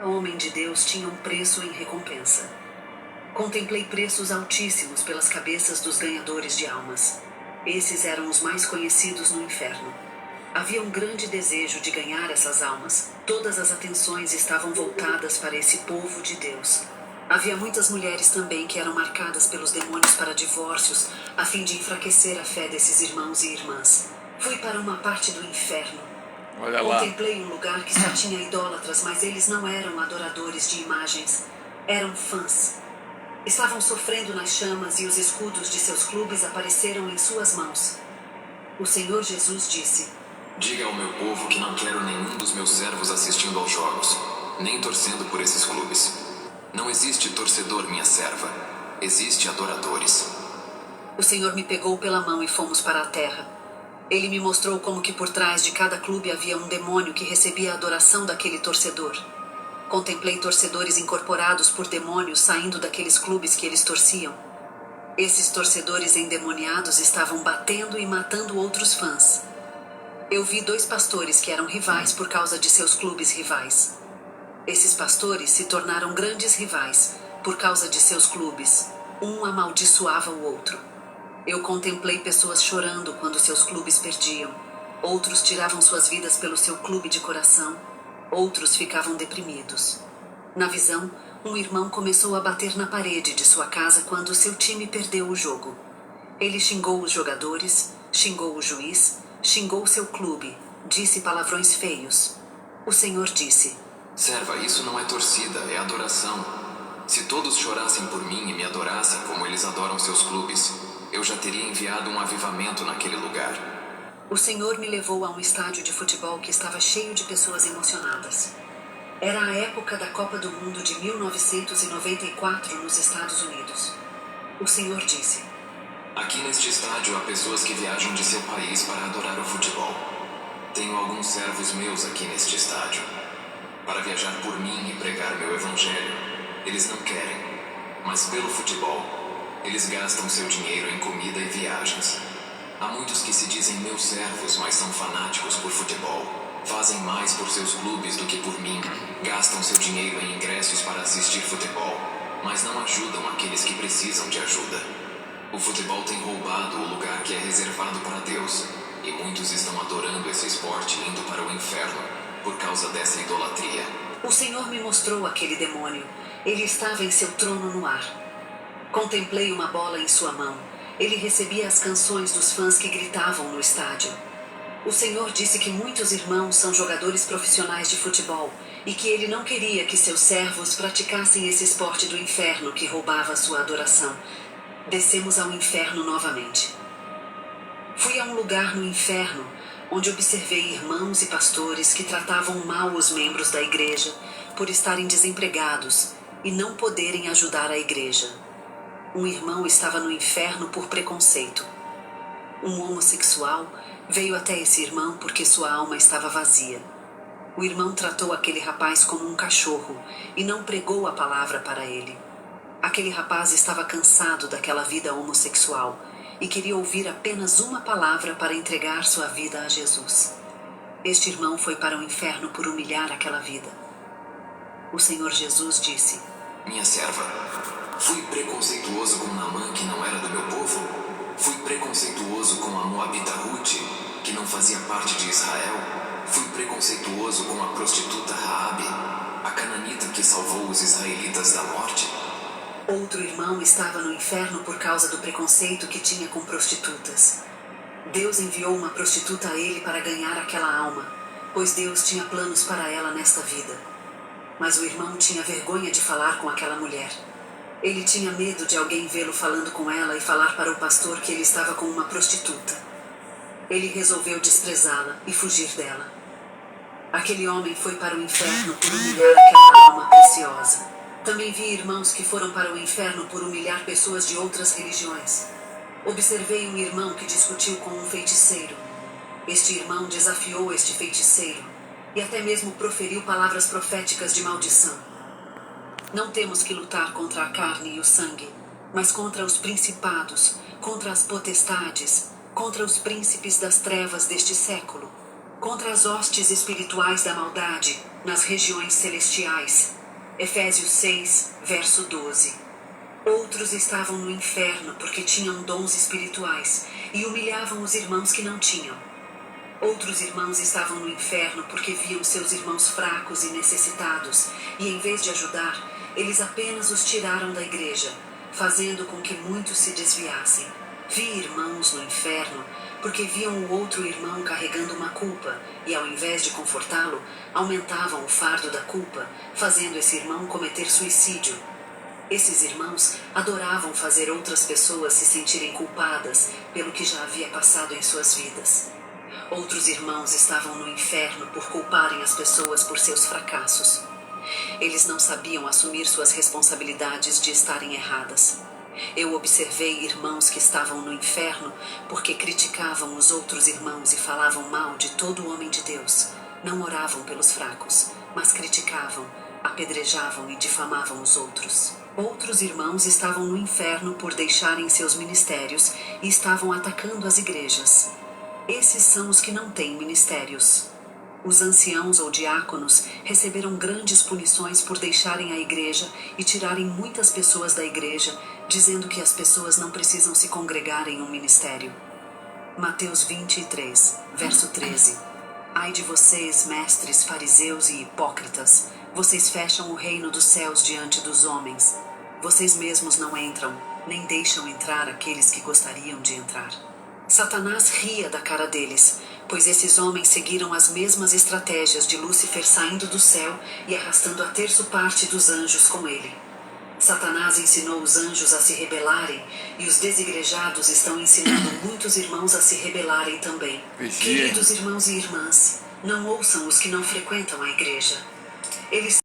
Homem de Deus tinha um preço em recompensa. Contemplei preços altíssimos pelas cabeças dos ganhadores de almas. Esses eram os mais conhecidos no inferno. Havia um grande desejo de ganhar essas almas. Todas as atenções estavam voltadas para esse povo de Deus. Havia muitas mulheres também que eram marcadas pelos demônios para divórcios, a fim de enfraquecer a fé desses irmãos e irmãs. Fui para uma parte do inferno. Olha lá. Contemplei um lugar que só tinha idólatras, mas eles não eram adoradores de imagens. Eram fãs. Estavam sofrendo nas chamas e os escudos de seus clubes apareceram em suas mãos. O Senhor Jesus disse: Diga ao meu povo que não quero nenhum dos meus servos assistindo aos jogos, nem torcendo por esses clubes. Não existe torcedor, minha serva. Existe adoradores. O Senhor me pegou pela mão e fomos para a terra. Ele me mostrou como que por trás de cada clube havia um demônio que recebia a adoração daquele torcedor. Contemplei torcedores incorporados por demônios saindo daqueles clubes que eles torciam. Esses torcedores endemoniados estavam batendo e matando outros fãs. Eu vi 2 pastores que eram rivais por causa de seus clubes rivais. Esses pastores se tornaram grandes rivais por causa de seus clubes. Um amaldiçoava o outro. Eu contemplei pessoas chorando quando seus clubes perdiam. Outros tiravam suas vidas pelo seu clube de coração. Outros ficavam deprimidos. Na visão, um irmão começou a bater na parede de sua casa quando seu time perdeu o jogo. Ele xingou os jogadores, xingou o juiz, xingou seu clube, disse palavrões feios. O Senhor disse: Serva, isso não é torcida, é adoração. Se todos chorassem por mim e me adorassem como eles adoram seus clubes, eu já teria enviado um avivamento naquele lugar. O Senhor me levou a um estádio de futebol que estava cheio de pessoas emocionadas. Era a época da Copa do Mundo de 1994 nos Estados Unidos. O Senhor disse: Aqui neste estádio há pessoas que viajam de seu país para adorar o futebol. Tenho alguns servos meus aqui neste estádio. Para viajar por mim e pregar meu evangelho, eles não querem. Mas pelo futebol, eles gastam seu dinheiro em comida e viagens. Há muitos que se dizem meus servos, mas são fanáticos por futebol. Fazem mais por seus clubes do que por mim. Gastam seu dinheiro em ingressos para assistir futebol, mas não ajudam aqueles que precisam de ajuda. O futebol tem roubado o lugar que é reservado para Deus, e muitos estão adorando esse esporte indo para o inferno por causa dessa idolatria. O Senhor me mostrou aquele demônio. Ele estava em seu trono no ar. Contemplei uma bola em sua mão. Ele recebia as canções dos fãs que gritavam no estádio. O Senhor disse que muitos irmãos são jogadores profissionais de futebol e que ele não queria que seus servos praticassem esse esporte do inferno que roubava sua adoração. Descemos ao inferno novamente. Fui a um lugar no inferno onde observei irmãos e pastores que tratavam mal os membros da igreja por estarem desempregados e não poderem ajudar a igreja. Um irmão estava no inferno por preconceito. Um homossexual veio até esse irmão porque sua alma estava vazia. O irmão tratou aquele rapaz como um cachorro e não pregou a palavra para ele. Aquele rapaz estava cansado daquela vida homossexual e queria ouvir apenas uma palavra para entregar sua vida a Jesus. Este irmão foi para o inferno por humilhar aquela vida. O Senhor Jesus disse: Minha serva, fui preconceituoso com Naamã, que não era do meu povo? Fui preconceituoso com a moabita Ruth, que não fazia parte de Israel? Fui preconceituoso com a prostituta Raabe, a cananita que salvou os israelitas da morte? Outro irmão estava no inferno por causa do preconceito que tinha com prostitutas. Deus enviou uma prostituta a ele para ganhar aquela alma, pois Deus tinha planos para ela nesta vida. Mas o irmão tinha vergonha de falar com aquela mulher. Ele tinha medo de alguém vê-lo falando com ela e falar para o pastor que ele estava com uma prostituta. Ele resolveu desprezá-la e fugir dela. Aquele homem foi para o inferno por humilhar aquela alma preciosa. Também vi irmãos que foram para o inferno por humilhar pessoas de outras religiões. Observei um irmão que discutiu com um feiticeiro. Este irmão desafiou este feiticeiro e até mesmo proferiu palavras proféticas de maldição. Não temos que lutar contra a carne e o sangue, mas contra os principados, contra as potestades, contra os príncipes das trevas deste século, contra as hostes espirituais da maldade nas regiões celestiais. Efésios 6, verso 12. Outros estavam no inferno porque tinham dons espirituais e humilhavam os irmãos que não tinham. Outros irmãos estavam no inferno porque viam seus irmãos fracos e necessitados, e em vez de ajudar, eles apenas os tiraram da igreja, fazendo com que muitos se desviassem. Vi irmãos no inferno porque viam o outro irmão carregando uma culpa, e ao invés de confortá-lo, aumentavam o fardo da culpa, fazendo esse irmão cometer suicídio. Esses irmãos adoravam fazer outras pessoas se sentirem culpadas pelo que já havia passado em suas vidas. Outros irmãos estavam no inferno por culparem as pessoas por seus fracassos. Eles não sabiam assumir suas responsabilidades de estarem erradas. Eu observei irmãos que estavam no inferno porque criticavam os outros irmãos e falavam mal de todo homem de Deus. Não oravam pelos fracos, mas criticavam, apedrejavam e difamavam os outros. Outros irmãos estavam no inferno por deixarem seus ministérios e estavam atacando as igrejas. Esses são os que não têm ministérios. Os anciãos ou diáconos receberam grandes punições por deixarem a igreja e tirarem muitas pessoas da igreja, dizendo que as pessoas não precisam se congregar em um ministério. Mateus 23, verso 13. Ai de vocês, mestres, fariseus e hipócritas, vocês fecham o reino dos céus diante dos homens. Vocês mesmos não entram, nem deixam entrar aqueles que gostariam de entrar. Satanás ria da cara deles, pois esses homens seguiram as mesmas estratégias de Lúcifer saindo do céu e arrastando a terça parte dos anjos com ele. Satanás ensinou os anjos a se rebelarem, e os desigrejados estão ensinando muitos irmãos a se rebelarem também. Queridos irmãos e irmãs, não ouçam os que não frequentam a igreja. Eles